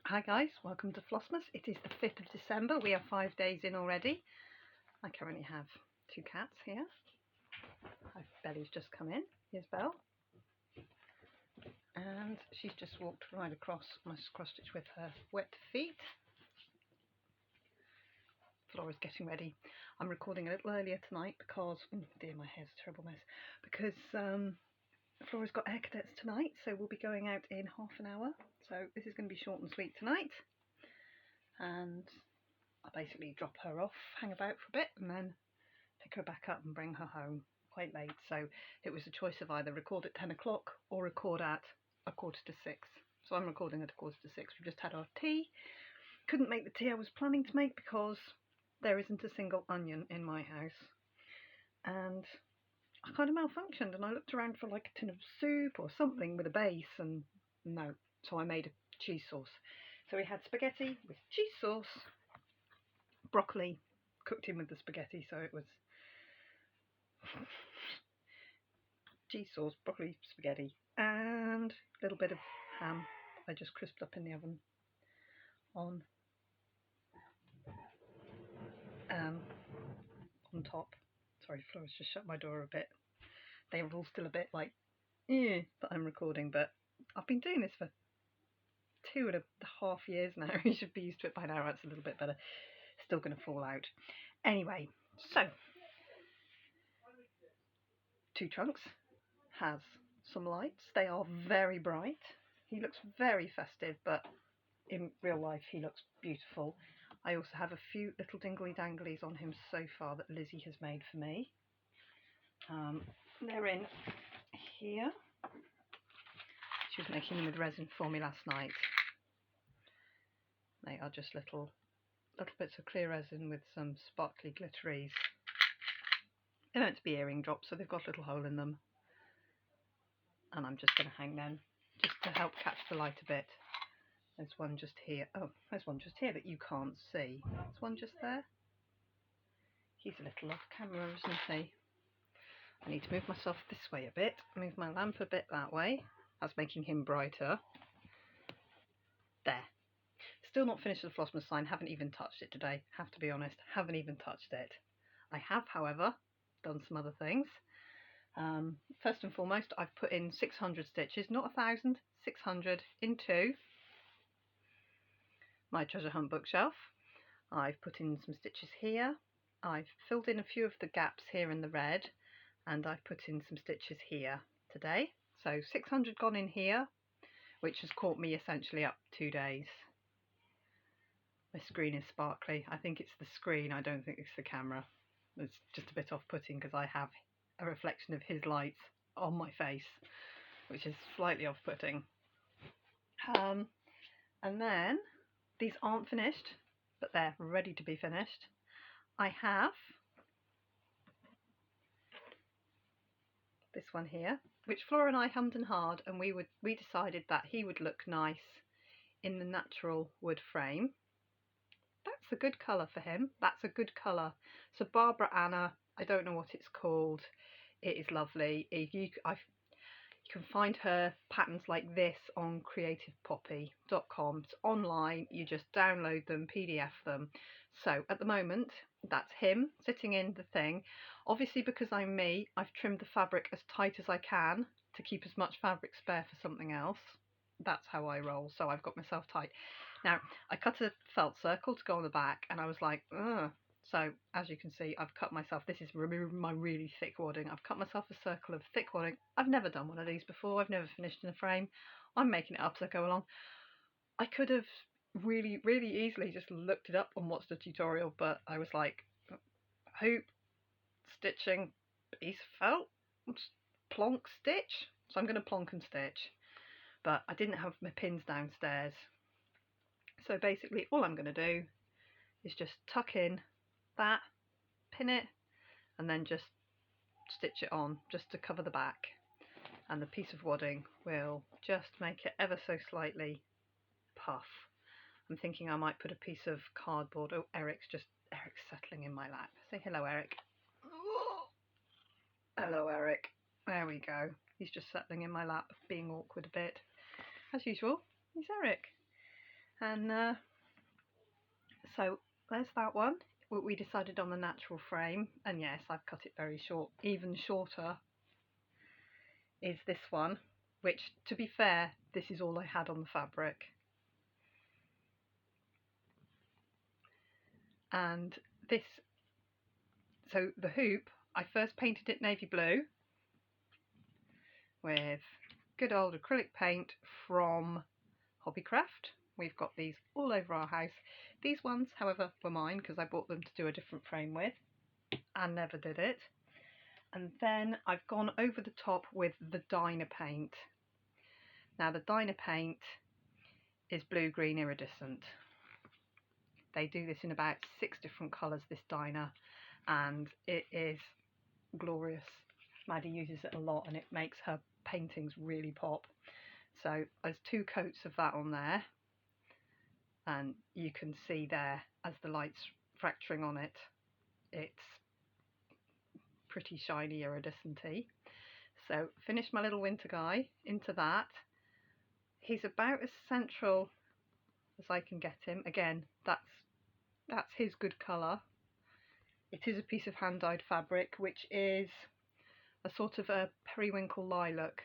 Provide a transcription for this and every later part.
Hi guys, welcome to Flossmas. It is the 5th of December. We are 5 days in already. I currently have 2 cats here. Belly's just come in. Here's Belle. And she's just walked right across my cross stitch with her wet feet. Flora's getting ready. I'm recording a little earlier tonight because, dear, my hair's a terrible mess, because Flora's got air cadets tonight, so we'll be going out in half an hour. So this is going to be short and sweet tonight. And I'll basically drop her off, hang about for a bit, and then pick her back up and bring her home quite late. So it was a choice of either record at 10 o'clock or record at 5:45. So I'm recording at 5:45. We've just had our tea. Couldn't make the tea I was planning to make because there isn't a single onion in my house. And I kind of malfunctioned, and I looked around for like a tin of soup or something with a base, and no. So I made a cheese sauce. So we had spaghetti with cheese sauce, broccoli cooked in with the spaghetti, so it was cheese sauce, broccoli, spaghetti, and a little bit of ham I just crisped up in the oven on top. Sorry, Flora's just shut my door a bit. They were all still a bit like, that I'm recording, but I've been doing this for 2.5 years now. You should be used to it by now. It's a little bit better. Still going to fall out. Anyway, so 2 trunks has some lights. They are very bright. He looks very festive, but in real life he looks beautiful. I also have a few little dingly danglies on him so far that Lizzie has made for me. They're in here. She was making them with resin for me last night. They are just little bits of clear resin with some sparkly glitteries. They're meant to be earring drops, so they've got a little hole in them. And I'm just going to hang them just to help catch the light a bit. There's one just here. Oh, there's one just here that you can't see. There's one just there. He's a little off camera, isn't he? I need to move myself this way a bit. Move my lamp a bit that way. That's making him brighter. There. Still not finished with the Flossmas sign. Haven't even touched it today. Have to be honest. Haven't even touched it. I have, however, done some other things. First and foremost, I've put in 600 stitches, not 1,000, 600 into my treasure hunt bookshelf. I've put in some stitches here. I've filled in a few of the gaps here in the red, and I've put in some stitches here today. So 600 gone in here, which has caught me essentially up 2 days. My screen is sparkly. I think it's the screen, I don't think it's the camera. It's just a bit off-putting because I have a reflection of his lights on my face, which is slightly off-putting. And then, these aren't finished, but they're ready to be finished. I have this one here, which Flora and I hummed and hawed, and we decided that he would look nice in the natural wood frame. That's a good colour for him. That's a good colour. So Barbara Anna, I don't know what it's called. It is lovely. You can find her patterns like this on creativepoppy.com. It's online. You just download them, PDF them. So at the moment, that's him sitting in the thing. Obviously, because I'm me, I've trimmed the fabric as tight as I can to keep as much fabric spare for something else. That's how I roll. So I've got myself tight. Now, I cut a felt circle to go on the back, and I was like, ugh. So, as you can see, I've cut myself, this is my really thick wadding, I've cut myself a circle of thick wadding. I've never done one of these before, I've never finished in a frame. I'm making it up as I go along. I could have really, really easily just looked it up and watched a tutorial, but I was like, hoop, stitching, piece of felt, plonk, stitch. So I'm going to plonk and stitch. But I didn't have my pins downstairs. So basically all I'm going to do is just tuck in that, pin it, and then just stitch it on just to cover the back, and the piece of wadding will just make it ever so slightly puff. I'm thinking I might put a piece of cardboard. Oh, Eric's settling in my lap. Say hello, Eric. Oh, hello, Eric. There we go. He's just settling in my lap, being awkward a bit. As usual, he's Eric. And so there's that one. We decided on the natural frame, and yes, I've cut it very short. Even shorter is this one, which, to be fair, this is all I had on the fabric. And this, so the hoop, I first painted it navy blue with good old acrylic paint from Hobbycraft. We've got these all over our house. These ones, however, were mine because I bought them to do a different frame with and never did it. And then I've gone over the top with the Diner paint. Now the Diner paint is blue-green iridescent. They do this in about 6 different colours, this Diner, and it is glorious. Maddie uses it a lot and it makes her paintings really pop. So there's 2 coats of that on there, and you can see there as the light's fracturing on it, it's pretty shiny iridescent-y. So finished my little winter guy into that. He's about as central as I can get him. Again, that's his good colour. It is a piece of hand-dyed fabric, which is a sort of a periwinkle lilac.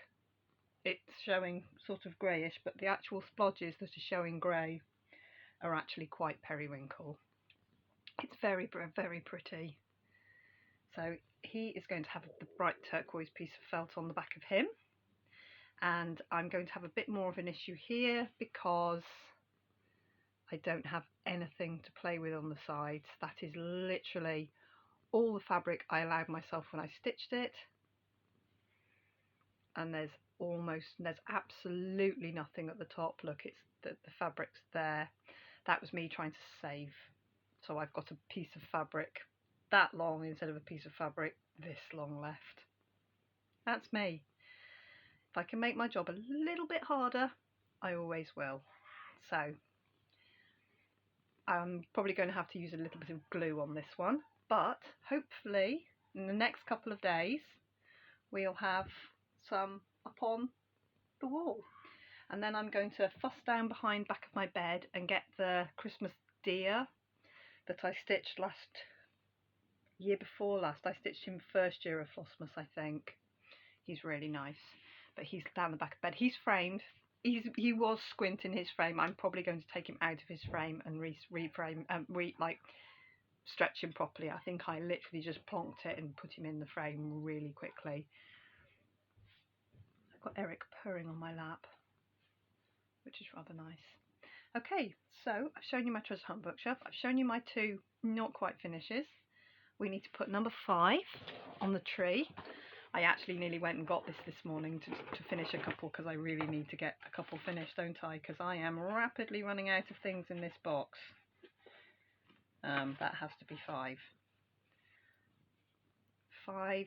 It's showing sort of greyish, but the actual splodges that are showing grey are actually quite periwinkle. It's very, very pretty. So he is going to have the bright turquoise piece of felt on the back of him, and I'm going to have a bit more of an issue here because I don't have anything to play with on the sides. That is literally all the fabric I allowed myself when I stitched it, and there's absolutely nothing at the top. Look, it's the fabric's there. That was me trying to save. So I've got a piece of fabric that long instead of a piece of fabric this long left. That's me. If I can make my job a little bit harder, I always will. So I'm probably going to have to use a little bit of glue on this one, but hopefully in the next couple of days we'll have some up on the wall. And then I'm going to fuss down behind back of my bed and get the Christmas deer that I stitched year before last. I stitched him first year of Flossmas, I think. He's really nice, but he's down the back of bed. He's framed. He was squinting his frame. I'm probably going to take him out of his frame and reframe, like stretch him properly. I think I literally just plonked it and put him in the frame really quickly. I've got Eric purring on my lap, which is rather nice. Okay, so I've shown you my treasure hunt bookshelf. I've shown you my 2 not quite finishes. We need to put number 5 on the tree. I actually nearly went and got this morning to finish a couple because I really need to get a couple finished, don't I? Because I am rapidly running out of things in this box. That has to be 5. 5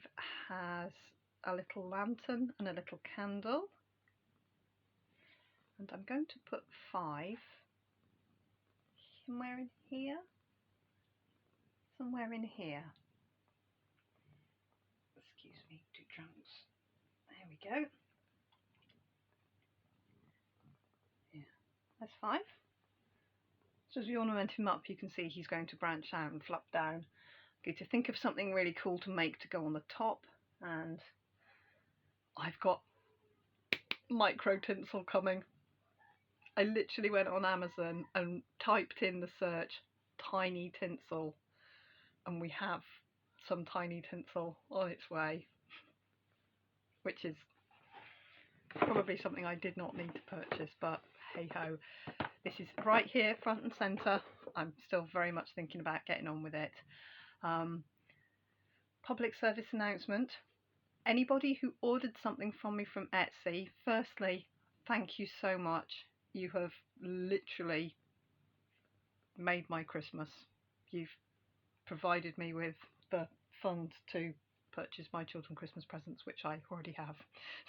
has a little lantern and a little candle. And I'm going to put 5 somewhere in here. Somewhere in here. Excuse me, 2 trunks. There we go. Yeah, that's 5. So as we ornament him up, you can see he's going to branch out and flap down. I'm going to think of something really cool to make to go on the top, and I've got micro tinsel coming. I literally went on Amazon and typed in the search tiny tinsel, and we have some tiny tinsel on its way, which is probably something I did not need to purchase, but hey ho. This is right here, front and centre. I'm still very much thinking about getting on with it. Public service announcement. Anybody who ordered something from me from Etsy, firstly, thank you so much. You have literally made my Christmas. You've provided me with the funds to purchase my children Christmas presents, which I already have.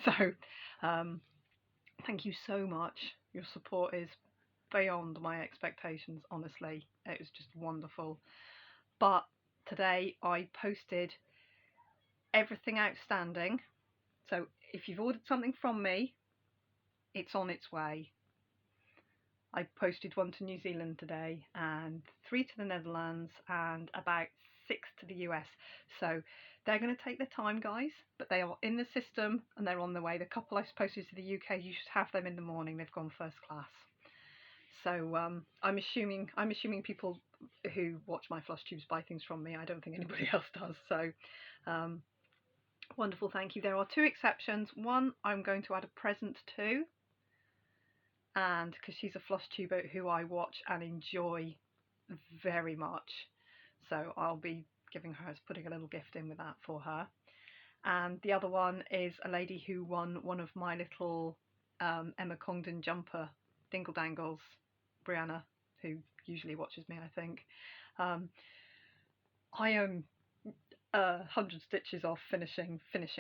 So thank you so much. Your support is beyond my expectations, honestly. It was just wonderful. But today I posted everything outstanding. So if you've ordered something from me, it's on its way. I posted one to New Zealand today and 3 to the Netherlands and about 6 to the US. So they're going to take their time, guys, but they are in the system and they're on the way. The couple I posted to the UK, you should have them in the morning. They've gone first class. So I'm assuming people who watch my floss tubes buy things from me. I don't think anybody else does. So wonderful, thank you. There are 2 exceptions. One I'm going to add a present to, and because she's a floss tuber who I watch and enjoy very much, so I'll be giving her, putting a little gift in with that for her. And the other one is a lady who won one of my little Emma Congdon jumper dingle dangles, Brianna, who usually watches me, I think. I am 100 stitches off finishing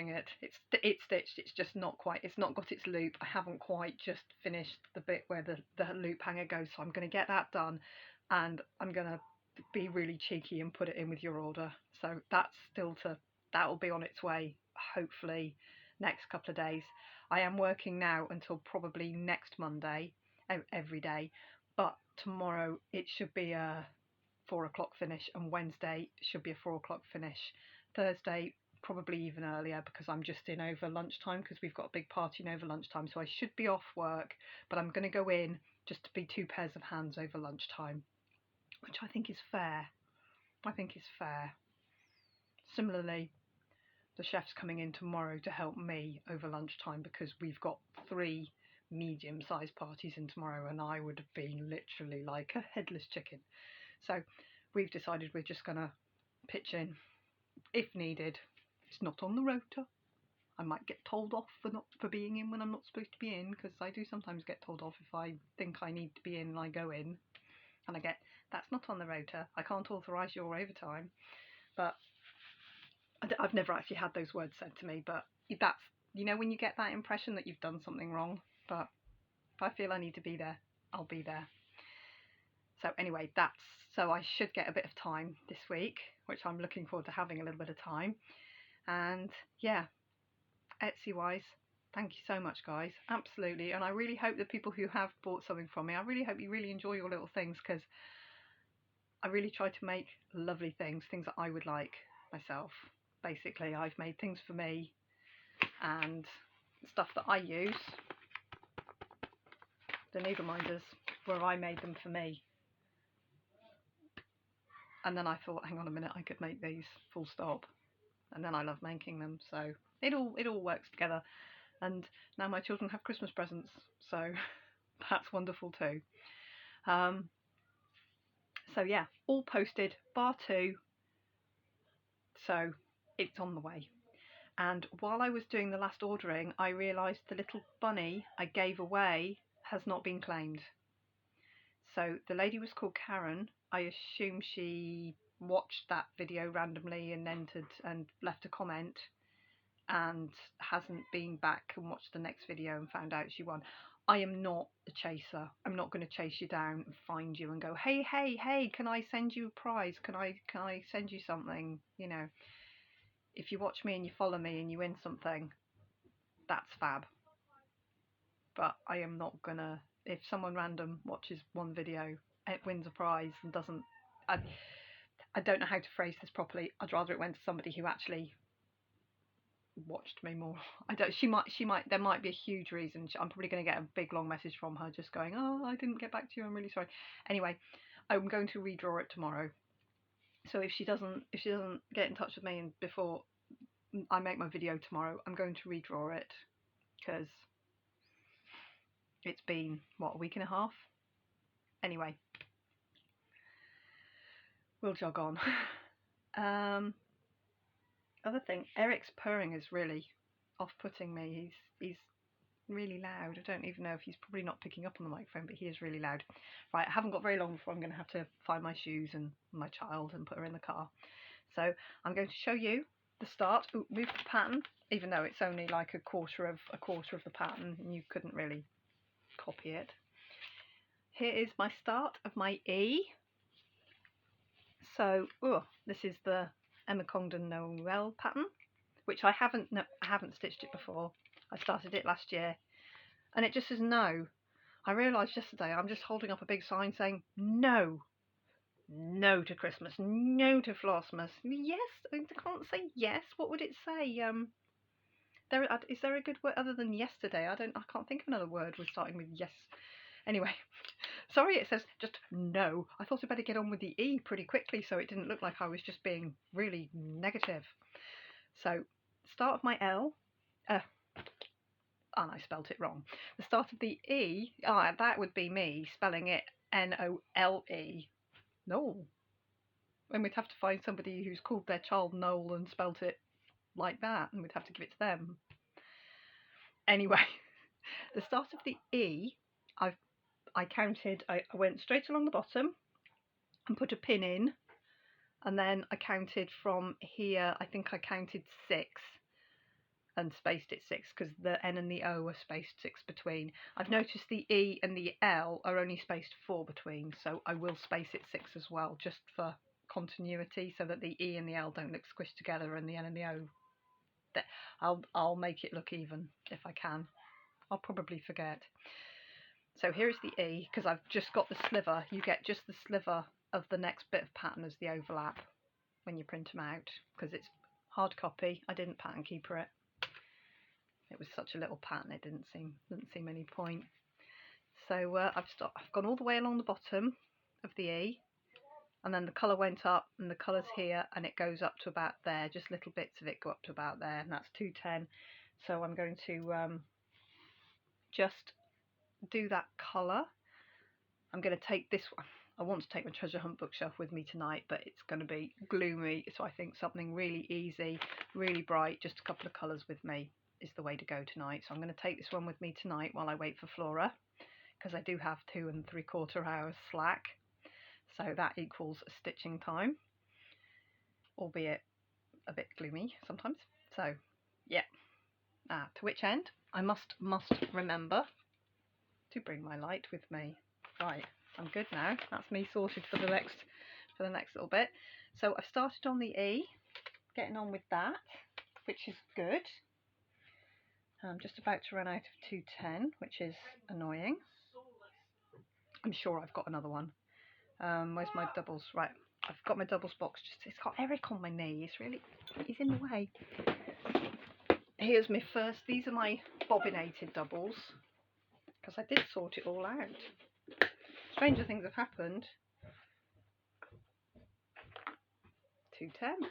it. It's stitched, it's just not quite, it's not got its loop. I haven't quite just finished the bit where the loop hanger goes, so I'm going to get that done, and I'm going to be really cheeky and put it in with your order. So that's still that will be on its way, hopefully next couple of days. I am working now until probably next Monday, every day, but tomorrow it should be a 4 o'clock finish, and Wednesday should be a 4 o'clock finish. Thursday probably even earlier because I'm just in over lunchtime because we've got a big party in over lunchtime, so I should be off work, but I'm going to go in just to be 2 pairs of hands over lunchtime, which I think is fair. Similarly, the chef's coming in tomorrow to help me over lunchtime because we've got 3 medium-sized parties in tomorrow, and I would have been literally like a headless chicken. So we've decided we're just going to pitch in if needed. It's not on the rota. I might get told off for being in when I'm not supposed to be in, because I do sometimes get told off if I think I need to be in and I go in and I get, that's not on the rota, I can't authorise your overtime. But I've never actually had those words said to me, but that's, you know, when you get that impression that you've done something wrong. But if I feel I need to be there, I'll be there. So anyway, so I should get a bit of time this week, which I'm looking forward to having a little bit of time. And yeah, Etsy wise, thank you so much, guys, absolutely. And I really hope that people who have bought something from me, I really hope you really enjoy your little things, because I really try to make lovely things that I would like myself. Basically, I've made things for me and stuff that I use. The needle minders, where I made them for me. And then I thought, hang on a minute, I could make these, full stop. And then I love making them, so it all works together. And now my children have Christmas presents, so that's wonderful too. So yeah, all posted, bar 2. So it's on the way. And while I was doing the last ordering, I realised the little bunny I gave away has not been claimed. So the lady was called Karen. I assume she watched that video randomly and entered and left a comment and hasn't been back and watched the next video and found out she won. I am not a chaser. I'm not going to chase you down and find you and go, hey, can I send you a prize? Can I send you something? You know, if you watch me and you follow me and you win something, that's fab. But I am not gonna, if someone random watches one video, it wins a prize and doesn't, I don't know how to phrase this properly. I'd rather it went to somebody who actually watched me more. I don't, she might, there might be a huge reason. I'm probably going to get a big long message from her just going, oh, I didn't get back to you, I'm really sorry. Anyway, I'm going to redraw it tomorrow. So if she doesn't get in touch with me and before I make my video tomorrow, I'm going to redraw it, because it's been, what, a week and a half? Anyway, we'll jog on. Other thing, Eric's purring is really off-putting me. He's really loud. I don't even know if he's probably not picking up on the microphone, but he is really loud. Right, I haven't got very long before I'm going to have to find my shoes and my child and put her in the car. So I'm going to show you the start. Ooh, move the pattern, even though it's only like a quarter of the pattern and you couldn't really copy it. Here is my start of my E. So this is the Emma Congdon Noel pattern, which I haven't stitched it before. I started it last year and it just says no. I realised yesterday I'm just holding up a big sign saying no. No to Christmas, no to Flossmas. Yes, I can't say yes. What would it say? Is there a good word other than yesterday? I can't think of another word with starting with yes. Anyway, sorry, it says just no. I thought I'd better get on with the E pretty quickly so it didn't look like I was just being really negative. So, start of my L, and I spelt it wrong. The start of the E, that would be me spelling it Nole. No. And we'd have to find somebody who's called their child Noel and spelt it like that, and we'd have to give it to them. Anyway, the start of the E, I counted, I went straight along the bottom and put a pin in, and then I counted from here, I think I counted 6 and spaced it 6 because the N and the O are spaced 6 between. I've noticed the E and the L are only spaced 4 between, so I will space it 6 as well, just for continuity, so that the E and the L don't look squished together and the N and the O. I'll make it look even if I can. I'll probably forget. So here is the E, because I've just got the sliver. You get just the sliver of the next bit of pattern as the overlap when you print them out, because it's hard copy. I didn't pattern keeper it. It was such a little pattern, it didn't seem any point. So I've gone all the way along the bottom of the E, and then the colour went up, and the colour's here, and it goes up to about there. Just little bits of it go up to about there, and that's 210. So I'm going to just do that colour. I'm going to take this one. I want to take my treasure hunt bookshelf with me tonight, but it's going to be gloomy, so I think something really easy, really bright, just a couple of colours with me is the way to go tonight. So I'm going to take this one with me tonight while I wait for Flora, because I do have 2 3/4 hours slack, so that equals a stitching time, albeit a bit gloomy sometimes. So yeah, to which end I must remember to bring my light with me. Right, I'm good now. That's me sorted for the next little bit. So I've started on the E, getting on with that, which is good. I'm just about to run out of 210, which is annoying. I'm sure I've got another one. Where's my doubles? Right, I've got my doubles box. It's got Eric on my knee. He's in the way. Here's my first. These are my bobbinated doubles, because I did sort it all out. Stranger things have happened. 210.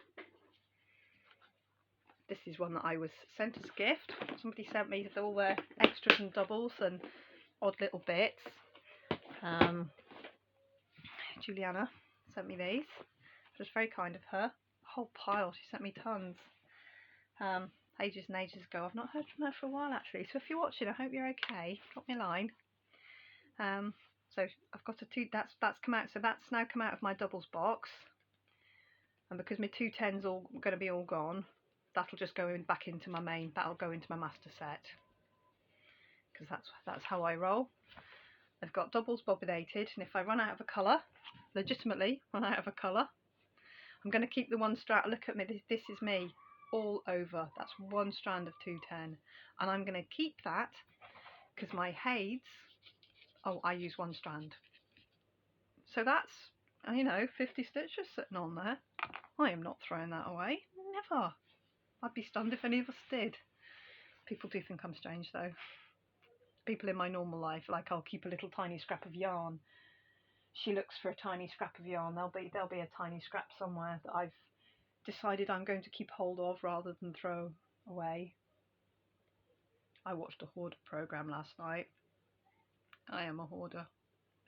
This is one that I was sent as a gift. Somebody sent me all their extras and doubles and odd little bits. Juliana sent me these. It was very kind of her. A whole pile. She sent me tons. Ages and ages ago. I've not heard from her for a while actually. So if you're watching, I hope you're okay. Drop me a line. So I've got that's come out. So that's now come out of my doubles box. And because my 210's all going to be all gone, that'll just go back into my main. That'll go into my master set, because that's how I roll. I've got doubles bobbinated, and if I run out of a colour, legitimately run out of a colour, I'm going to keep the one strand. Look at me, this is me all over. That's one strand of 210, and I'm going to keep that because my Hades, I use one strand. So that's, 50 stitches sitting on there. I am not throwing that away, never. I'd be stunned if any of us did. People do think I'm strange though. People in my normal life, like I'll keep a little tiny scrap of yarn. She looks for a tiny scrap of yarn. There'll be a tiny scrap somewhere that I've decided I'm going to keep hold of rather than throw away. I watched a hoarder program last night. I am a hoarder.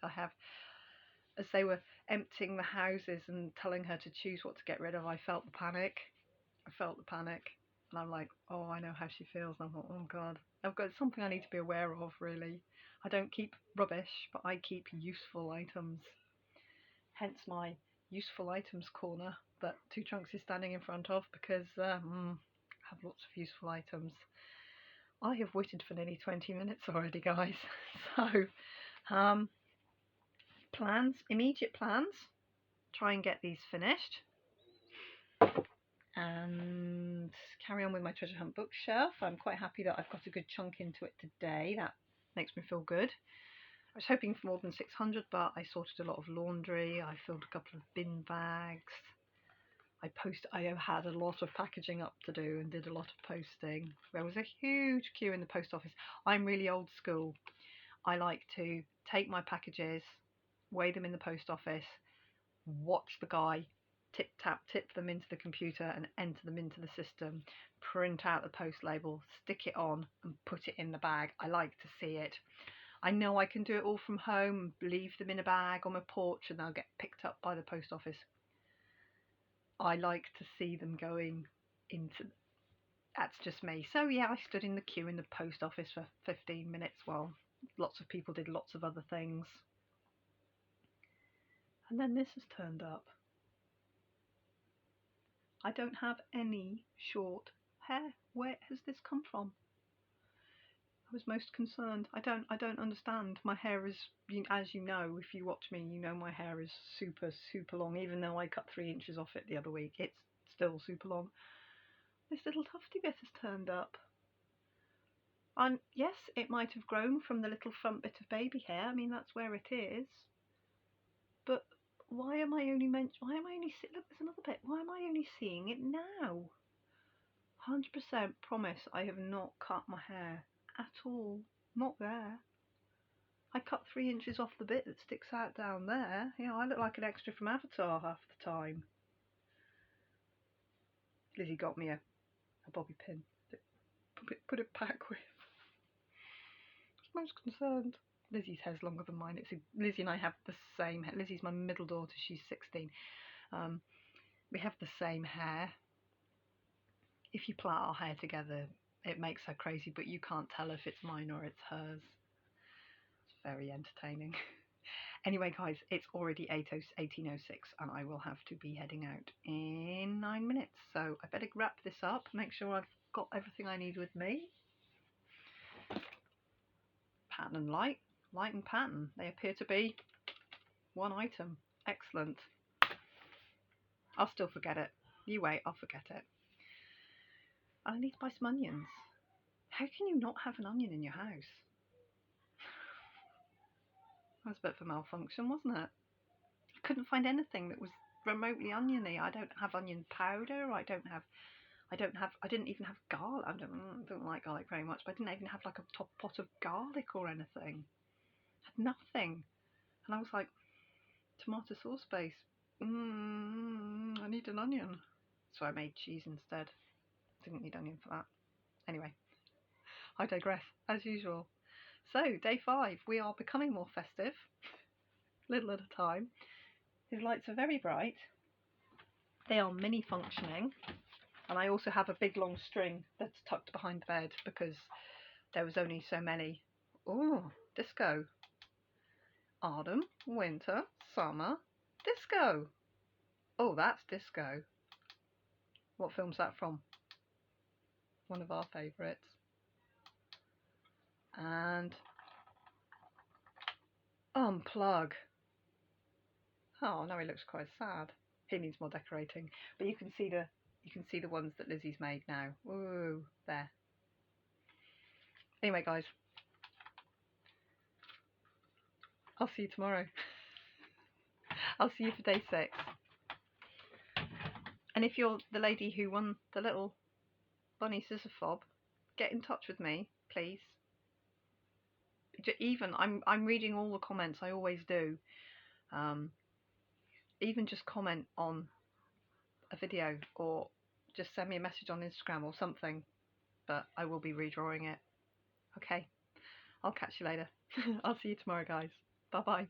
I have, as they were emptying the houses and telling her to choose what to get rid of, I felt the panic. And I'm like, oh, I know how she feels. And I thought, oh God, I've got something I need to be aware of, really. I don't keep rubbish, but I keep useful items. Hence my useful items corner that Two Trunks is standing in front of, because I have lots of useful items. I have waited for nearly 20 minutes already, guys. So, immediate plans, try and get these finished. And carry on with my treasure hunt bookshelf. I'm quite happy that I've got a good chunk into it today. That makes me feel good. I was hoping for more than 600, but I sorted a lot of laundry. I filled a couple of bin bags. I had a lot of packaging up to do and did a lot of posting. There was a huge queue in the post office. I'm really old school. I like to take my packages, weigh them in the post office, watch the guy tip them into the computer and enter them into the system, print out the post label, stick it on and put it in the bag. I like to see it. I know I can do it all from home, leave them in a bag on my porch and they'll get picked up by the post office. I like to see them going into, that's just me. So yeah, I stood in the queue in the post office for 15 minutes while lots of people did lots of other things. And then this has turned up. I don't have any short hair. Where has this come from? I was most concerned. I don't understand. My hair is, as you know, if you watch me, you know my hair is super, super long. Even though I cut 3 inches off it the other week, it's still super long. This little tufty bit has turned up. And yes, it might have grown from the little front bit of baby hair. I mean, that's where it is. But why am I only look, there's another bit. Why am I only seeing it now? 100% promise I have not cut my hair at all. Not there. I cut 3 inches off the bit that sticks out down there. You know, I look like an extra from Avatar half the time. Lizzie got me a bobby pin. Put it back with. I was most concerned. Lizzie's hair's longer than mine. Lizzie and I have the same hair. Lizzie's my middle daughter. She's 16. We have the same hair. If you plait our hair together, it makes her crazy, but you can't tell if it's mine or it's hers. It's very entertaining. Anyway, guys, it's already 18:06 and I will have to be heading out in 9 minutes. So I better wrap this up, make sure I've got everything I need with me. Pattern and light and pattern. They appear to be one item. Excellent. I'll still forget it. You wait, I'll forget it. I need to buy some onions. How can you not have an onion in your house? That was a bit of a malfunction, wasn't it? I couldn't find anything that was remotely oniony. I don't have onion powder. I didn't even have garlic. I don't like garlic very much, but I didn't even have like a top pot of garlic or anything. I had nothing. And I was like, tomato sauce base. I need an onion. So I made cheese instead. Didn't need onion for that. Anyway, I digress, as usual. So, day 5, we are becoming more festive, little at a time. His lights are very bright. They are mini functioning. And I also have a big long string that's tucked behind the bed because there was only so many. Oh, disco. Autumn, winter, summer, disco. Oh, that's disco. What film's that from? One of our favourites. And unplug. Oh, now he looks quite sad. He needs more decorating. But you can see the ones that Lizzie's made now. Ooh, there. Anyway, guys, I'll see you tomorrow. I'll see you for day 6. And if you're the lady who won the little bunny scissor fob, get in touch with me, please. Even I'm reading all the comments. I always do. Even just comment on a video or just send me a message on Instagram or something. But I will be redrawing it. Okay. I'll catch you later. I'll see you tomorrow, guys. Bye bye.